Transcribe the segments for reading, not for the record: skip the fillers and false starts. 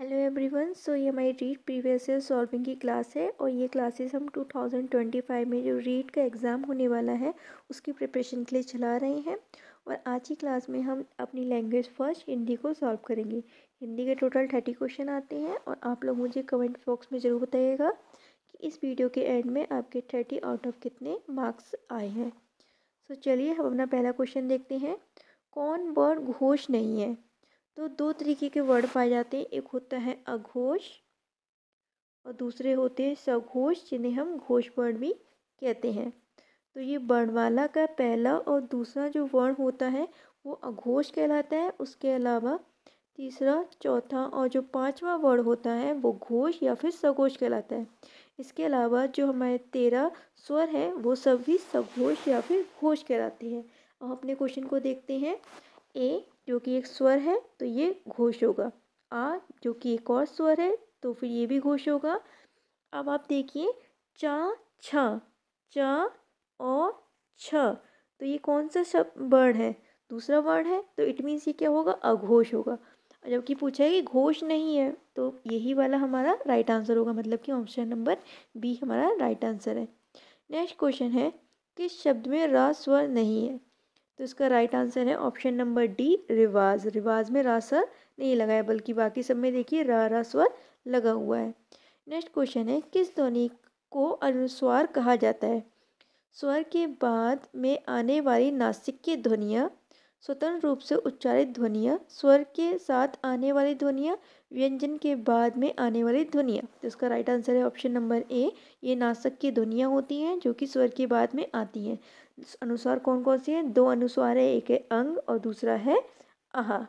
Hello everyone. सो ये हमारी read previous year solving की क्लास है और ये क्लासेस हम 2025 में जो रीड का एग्ज़ाम होने वाला है उसकी प्रिपरेशन के लिए चला रहे हैं। और आज की क्लास में हम अपनी लैंग्वेज फर्स्ट हिंदी को सॉल्व करेंगे। हिंदी के टोटल 30 क्वेश्चन आते हैं और आप लोग मुझे कमेंट बॉक्स में ज़रूर बताइएगा कि इस वीडियो के एंड में आपके 30 आउट ऑफ कितने मार्क्स आए हैं। सो चलिए हम अपना पहला क्वेश्चन देखते हैं। कौन वर्ड घोष नहीं है? तो दो तरीके के वर्ड पाए जाते हैं, एक होता है अघोष और दूसरे होते हैं सघोष, जिन्हें हम घोष वर्ण भी कहते हैं। तो ये वर्णमाला का पहला और दूसरा जो वर्ण होता है वो अघोष कहलाता है। उसके अलावा तीसरा, चौथा और जो पांचवा वर्ण होता है वो घोष या फिर सघोष कहलाता है। इसके अलावा जो हमारे 13 स्वर हैं वो सभी सघोष या फिर घोष कहलाते हैं। अब अपने क्वेश्चन को देखते हैं। ए जो कि एक स्वर है तो ये घोष होगा। आ जो कि एक और स्वर है तो फिर ये भी घोष होगा। अब आप देखिए चा छ, चा और छ, तो ये कौन सा शब्द वर्ण है? दूसरा वर्ण है, तो इट मीन्स ये क्या होगा? अघोष होगा। और जबकि पूछा है कि घोष नहीं है तो यही वाला हमारा राइट आंसर होगा, मतलब कि ऑप्शन नंबर बी हमारा राइट आंसर है। नेक्स्ट क्वेश्चन है, किस शब्द में रा स्वर नहीं है? तो इसका राइट आंसर है ऑप्शन नंबर डी, रिवाज। रिवाज में रा स्वर नहीं लगा है, बल्कि बाकी सब में देखिए रा स्वर लगा हुआ है। नेक्स्ट क्वेश्चन है, किस ध्वनि को अनुस्वार कहा जाता है? स्वर के बाद में आने वाली नासिक ध्वनियाँ, स्वतंत्र रूप से उच्चारित ध्वनियाँ, स्वर के साथ आने वाली ध्वनियाँ, व्यंजन के बाद में आने वाली ध्वनियाँ। तो इसका राइट आंसर है ऑप्शन नंबर ए, ये नासिक की ध्वनियाँ होती हैं जो कि स्वर के बाद में आती हैं। अनुस्वार कौन कौन सी हैं? दो अनुस्वार है, एक है अंग और दूसरा है आहा।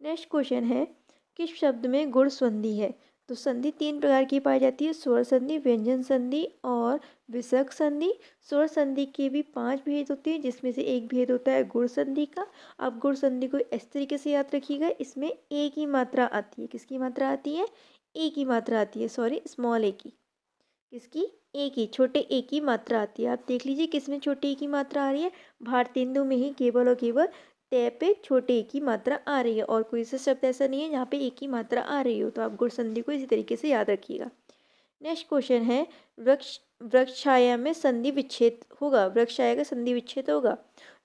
नेक्स्ट क्वेश्चन है, किस शब्द में गुण संधि है? तो संधि 3 प्रकार की पाई जाती है, स्वर संधि, व्यंजन संधि और विसर्ग संधि। स्वर संधि के भी 5 भेद होते हैं, जिसमें से एक भेद होता है गुण संधि का। अब गुण संधि को इस तरीके से याद रखिएगा, इसमें ए की मात्रा आती है। किसकी मात्रा आती है? ए की मात्रा आती है, सॉरी स्मॉल ए की। किसकी? ए की, छोटे ए की मात्रा आती है। आप देख लीजिए किसमें छोटे ए की मात्रा आ रही है? भारतेंदु में ही केवल और केवल तय पे छोटे ए की मात्रा आ रही है, और कोई सा शब्द ऐसा नहीं है जहाँ पे ए की मात्रा आ रही हो। तो आप गुण संधि को इसी तरीके से याद रखिएगा। नेक्स्ट क्वेश्चन है, वृक्ष वृक्षाया में संधि विच्छेद होगा। वृक्षाया का संधि विच्छेद होगा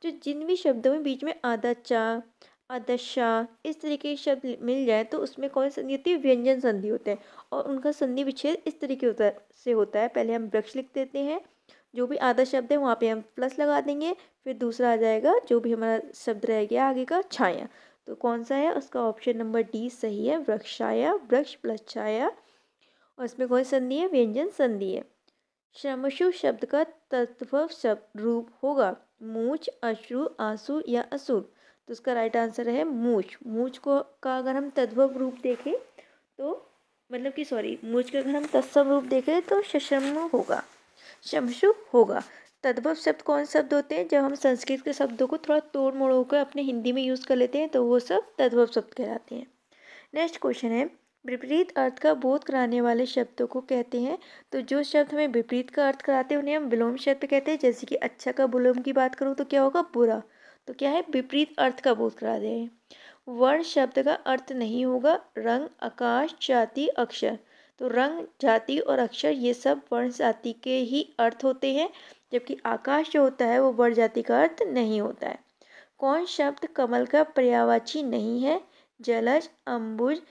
जो जिन भी शब्दों में बीच में आधा चा, आदशा इस तरीके के शब्द मिल जाए तो उसमें कौन सी संधि होती है? व्यंजन संधि होते हैं, और उनका संधि विच्छेद इस तरीके से होता है। पहले हम वृक्ष लिख देते हैं, जो भी आधा शब्द है वहाँ पे हम प्लस लगा देंगे, फिर दूसरा आ जाएगा जो भी हमारा शब्द रह गया आगे का, छाया। तो कौन सा है? उसका ऑप्शन नंबर डी सही है, वृक्षाया, वृक्ष प्लस छाया। और इसमें कौन सी संधि है? व्यंजन संधि है। श्रमशु शब्द का तत्व शब्द रूप होगा मूछ, अश्रु, आंसू या असुर। तो उसका राइट आंसर है मूछ। मूछ को का अगर हम तद्भव रूप देखें तो मतलब कि सॉरी मूछ का अगर हम तत्सम रूप देखें तो शशम होगा, शमशु होगा। तद्भव शब्द कौन शब्द होते हैं? जब हम संस्कृत के शब्दों को थोड़ा तोड़ मोड़ होकर अपने हिंदी में यूज़ कर लेते हैं तो वो सब तद्भव शब्द कहलाते हैं। नेक्स्ट क्वेश्चन है, विपरीत अर्थ का बोध कराने वाले शब्दों को कहते हैं। तो जो शब्द हमें विपरीत का अर्थ कराते हैं उन्हें हम विलोम शब्द कहते हैं। जैसे कि अच्छा का विलोम की बात करूँ तो क्या होगा? बुरा। तो क्या है? विपरीत अर्थ का बोध करा रहे हैं। वर्ण शब्द का अर्थ नहीं होगा रंग, आकाश, जाति, अक्षर। तो रंग, जाति और अक्षर ये सब वर्ण जाति के ही अर्थ होते हैं, जबकि आकाश जो होता है वो वर्ण जाति का अर्थ नहीं होता है। कौन शब्द कमल का पर्यायवाची नहीं है? जलज, अम्बुज,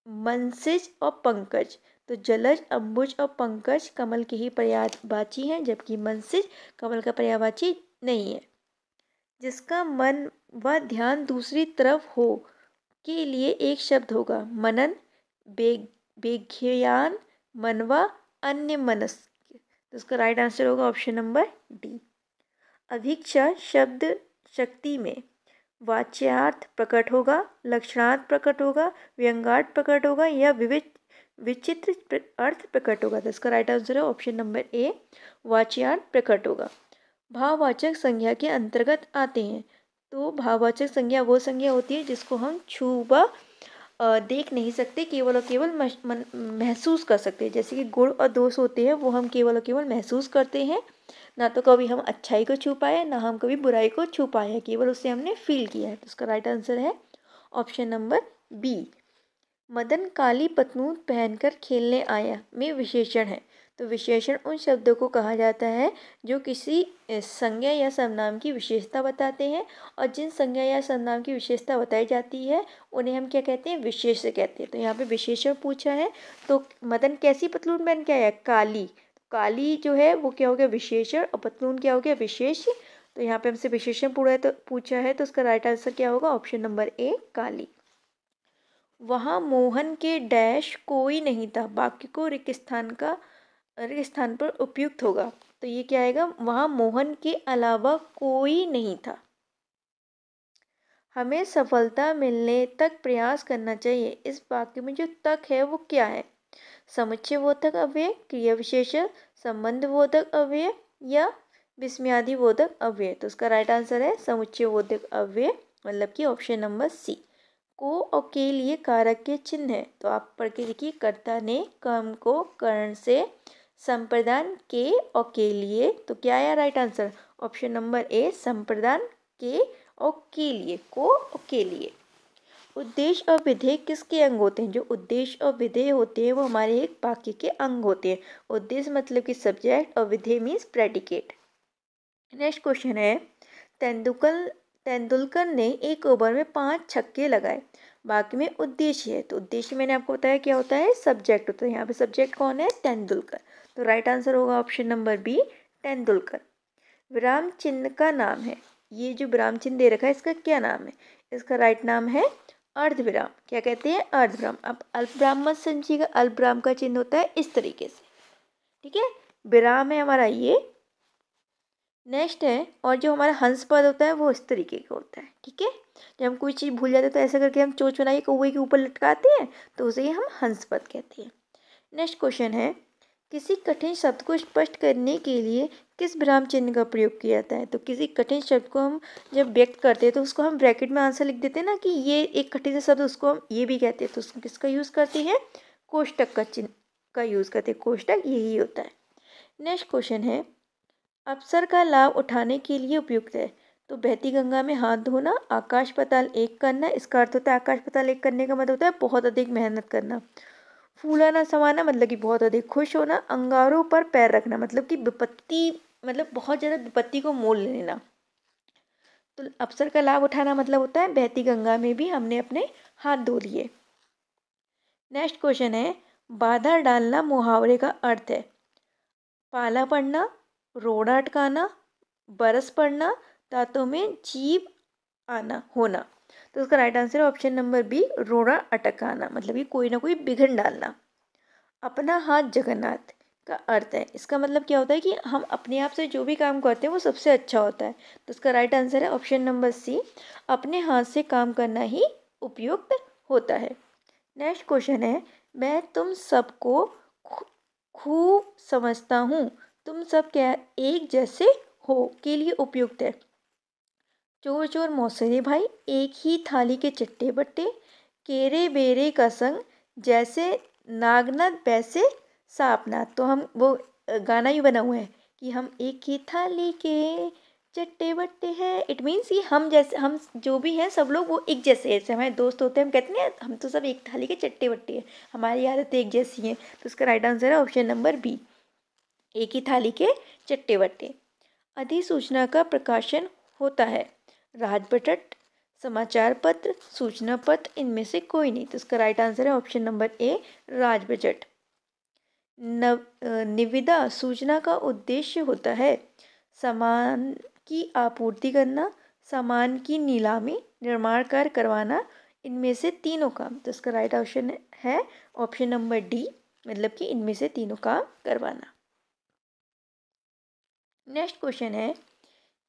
मनसिज और पंकज। तो जलज, अम्बुज और पंकज कमल के ही पर्यायवाची हैं, जबकि मनसिज कमल का पर्यायवाची नहीं है। जिसका मन व ध्यान दूसरी तरफ हो के लिए एक शब्द होगा मनन, बेज्ञान, मनवा, अन्य मनस्क। तो उसका राइट आंसर होगा ऑप्शन नंबर डी। अभिक्षा शब्द शक्ति में वाच्यार्थ प्रकट होगा, लक्षणार्थ प्रकट होगा, व्यंग्यार्थ प्रकट होगा या विचित्र अर्थ प्रकट होगा। तो इसका राइट आंसर है ऑप्शन नंबर ए, वाच्यार्थ प्रकट होगा। भाववाचक संज्ञा के अंतर्गत आते हैं। तो भाववाचक संज्ञा वो संज्ञा होती है जिसको हम छू देख नहीं सकते, केवल और केवल महसूस कर सकते हैं। जैसे कि गुण और दोष होते हैं वो हम केवल और केवल महसूस करते हैं, ना तो कभी हम अच्छाई को छू पाए ना हम कभी बुराई को छू पाए हैं, केवल उससे हमने फील किया है। तो उसका राइट आंसर है ऑप्शन नंबर बी। मदन काली पतलून पहनकर खेलने आया में विशेषण है। तो विशेषण उन शब्दों को कहा जाता है जो किसी संज्ञा या सर्वनाम की विशेषता बताते हैं, और जिन संज्ञा या सर्वनाम की विशेषता बताई जाती है उन्हें हम क्या कहते हैं, विशेष्य कहते हैं। तो यहाँ पे विशेषण पूछा है, तो मदन कैसी पतलून पहन के आया, काली। काली जो है वो क्या हो गया, विशेषण, और पतलून क्या हो गया, विशेष्य। तो यहाँ पे हमसे विशेषण पूछा है तो उसका राइट आंसर क्या होगा, ऑप्शन नंबर ए, काली। वहाँ मोहन के डैश कोई नहीं था, वाक्य को रिक्त स्थान पर उपयुक्त होगा। तो ये क्या आएगा, वहाँ मोहन के अलावा कोई नहीं था। हमें सफलता मिलने तक प्रयास करना चाहिए। इस वाक्य में जो तक है वो क्या है, समुच्चय बोधक अव्यय, क्रिया विशेषण, संबंध बोधक अव्यय या विस्मयादि बोधक अव्यय। तो उसका राइट आंसर है समुच्चय बोधक अव्यय, मतलब कि ऑप्शन नंबर सी। को और के लिए कारक के चिन्ह है, तो आप पढ़ के देखिए, कर्ता ने कर्म को कर्ण से संप्रदान के और के लिए, तो क्या आया right answer, option number A, संप्रदान के और के लिए, को और के लिए। उद्देश्य और विधेय किसके अंग होते हैं, जो उद्देश्य और विधेय होते हैं वो हमारे एक वाक्य के अंग होते हैं। उद्देश्य मतलब कि सब्जेक्ट, और विधेय मीन्स प्रेडिकेट। नेक्स्ट क्वेश्चन है, तेंदुलकर ने एक ओवर में 5 छक्के लगाए, वाक्य में उद्देश्य है। तो उद्देश्य मैंने आपको बताया क्या होता है, सब्जेक्ट होता है। यहाँ पे सब्जेक्ट कौन है, तेंदुलकर। तो राइट आंसर होगा ऑप्शन नंबर बी, तेंदुलकर। विराम चिन्ह का नाम है, ये जो विराम चिन्ह दे रखा है इसका क्या नाम है, इसका राइट नाम है अर्धविराम। क्या कहते हैं, अर्धविराम। अब अल्पविराम मत समझिएगा, अल्पविराम का चिन्ह होता है इस तरीके से, ठीक है। विराम है हमारा ये, नेक्स्ट है, और जो हमारा हंस पद होता है वो इस तरीके का होता है, ठीक है। जब हम कोई चीज़ भूल जाते हैं तो ऐसा करके हम चोंच बनाइए कौवे के ऊपर लटकाते हैं, तो उसे ही हम हंस पद कहते हैं। नेक्स्ट क्वेश्चन है, किसी कठिन शब्द को स्पष्ट करने के लिए किस विराम चिन्ह का प्रयोग किया जाता है। तो किसी कठिन शब्द को हम जब व्यक्त करते हैं तो उसको हम ब्रैकेट में आंसर लिख देते हैं ना, कि ये एक कठिन शब्द, उसको हम ये भी कहते हैं, तो उसको किसका यूज़ करते हैं, कोष्टक का चिन्ह का यूज़ करते हैं, कोष्टक यही होता है। नेक्स्ट क्वेश्चन है, अवसर का लाभ उठाने के लिए उपयुक्त है। तो बहती गंगा में हाथ धोना, आकाश पाताल एक करना, इसका अर्थ होता है आकाश पाताल एक करने का मतलब होता है बहुत अधिक मेहनत करना। फूलाना समाना मतलब कि बहुत अधिक खुश होना। अंगारों पर पैर रखना मतलब कि विपत्ति, मतलब बहुत ज़्यादा विपत्ति को मोल लेना। तो अवसर का लाभ उठाना मतलब होता है बहती गंगा में भी हमने अपने हाथ धो लिए। नेक्स्ट क्वेश्चन है, बाधा डालना मुहावरे का अर्थ है पाला पड़ना, रोड़ा अटकाना, बरस पड़ना, दांतों में जीभ आना, होना। तो उसका राइट आंसर है ऑप्शन नंबर बी, रोड़ा अटकाना, मतलब कि कोई ना कोई बिघन डालना। अपना हाथ जगन्नाथ का अर्थ है, इसका मतलब क्या होता है कि हम अपने आप से जो भी काम करते हैं वो सबसे अच्छा होता है। तो उसका राइट आंसर है ऑप्शन नंबर सी, अपने हाथ से काम करना ही उपयुक्त होता है। नेक्स्ट क्वेश्चन है, मैं तुम सबको खूब समझता हूँ, तुम सब क्या एक जैसे हो के लिए उपयुक्त है। चोर चोर मौसरे भाई, एक ही थाली के चट्टे बट्टे, केरे बेरे का संग, जैसे नागनाथ वैसे सांपनाथ। तो हम वो गाना ही बना हुआ है कि हम एक ही थाली के चट्टे बट्टे हैं। इट मीन्स कि हम जैसे, हम जो भी हैं सब लोग वो एक जैसे हैं। जैसे हमारे दोस्त होते हैं हम कहते हैं हम तो सब एक थाली के चट्टे बट्टे हैं, हमारी आदतें एक जैसी हैं। तो उसका राइट आंसर है ऑप्शन नंबर बी, एक ही थाली के चट्टे बट्टे। अधिसूचना का प्रकाशन होता है राजबटट, समाचार पत्र, सूचना पत्र, इनमें से कोई नहीं। तो इसका राइट आंसर है ऑप्शन नंबर ए, राजबजट। निविदा सूचना का उद्देश्य होता है सामान की आपूर्ति करना, सामान की नीलामी, निर्माण कार्य करवाना, इनमें से तीनों काम। तो इसका राइट ऑप्शन है ऑप्शन नंबर डी, मतलब कि इनमें से तीनों काम करवाना। नेक्स्ट क्वेश्चन है,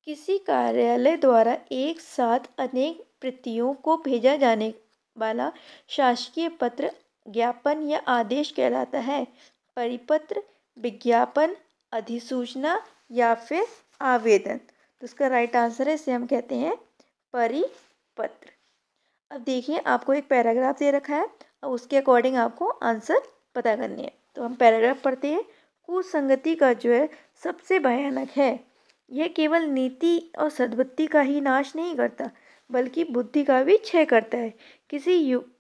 किसी कार्यालय द्वारा एक साथ अनेक प्रतियों को भेजा जाने वाला शासकीय पत्र ज्ञापन या आदेश कहलाता है। परिपत्र, विज्ञापन, अधिसूचना या फिर आवेदन। तो इसका राइट आंसर है, इसे हम कहते हैं परिपत्र। अब देखिए, आपको एक पैराग्राफ दे रखा है और उसके अकॉर्डिंग आपको आंसर पता करने हैं। तो हम पैराग्राफ पढ़ते हैं। कुसंगति का जो है सबसे भयानक है, यह केवल नीति और सद्बुद्धि का ही नाश नहीं करता बल्कि बुद्धि का भी क्षय करता है। किसी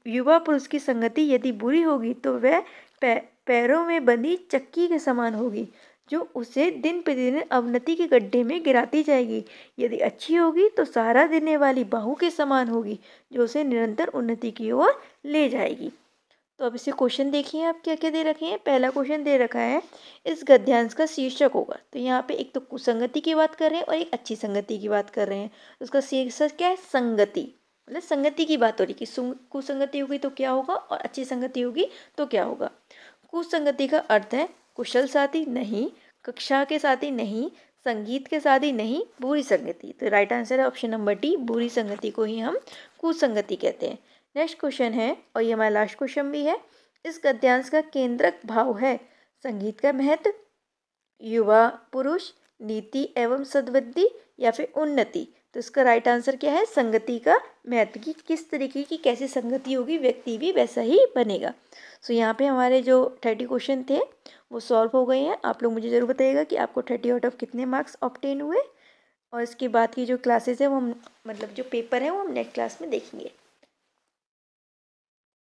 युवा पुरुष की संगति यदि बुरी होगी तो वह पैरों में बंधी चक्की के समान होगी, जो उसे दिन प्रतिदिन अवनति के गड्ढे में गिराती जाएगी। यदि अच्छी होगी तो सहारा देने वाली बाहु के समान होगी, जो उसे निरंतर उन्नति की ओर ले जाएगी। तो अब इसे क्वेश्चन देखिए, आप क्या क्या दे रखे हैं। पहला क्वेश्चन दे रखा है इस गद्यांश का शीर्षक होगा। तो यहाँ पे एक तो कुसंगति की बात कर रहे हैं और एक अच्छी संगति की बात कर रहे हैं। उसका शीर्षक क्या है? संगति, मतलब संगति की बात हो रही कि कुसंगति होगी तो क्या होगा और अच्छी संगति होगी तो क्या होगा। कुसंगति का अर्थ है कुशल साथी नहीं, कक्षा के साथी नहीं, संगीत के साथी नहीं, बुरी संगति। तो राइट आंसर है ऑप्शन नंबर डी, बुरी संगति को ही हम कुसंगति कहते हैं। नेक्स्ट क्वेश्चन है, और ये हमारा लास्ट क्वेश्चन भी है, इस गद्यांश का केंद्रक भाव है संगीत का महत्व, युवा पुरुष, नीति एवं सद्बुद्धि या फिर उन्नति। तो इसका राइट आंसर क्या है? संगति का महत्व की किस तरीके की कैसी संगति होगी व्यक्ति भी वैसा ही बनेगा। सो यहाँ पे हमारे जो 30 क्वेश्चन थे वो सॉल्व हो गए हैं। आप लोग मुझे ज़रूर बताइएगा कि आपको 30 आउट ऑफ कितने मार्क्स ऑब्टेन हुए, और इसके बाद की जो क्लासेस है वो हम मतलब जो पेपर है वो हम नेक्स्ट क्लास में देखेंगे।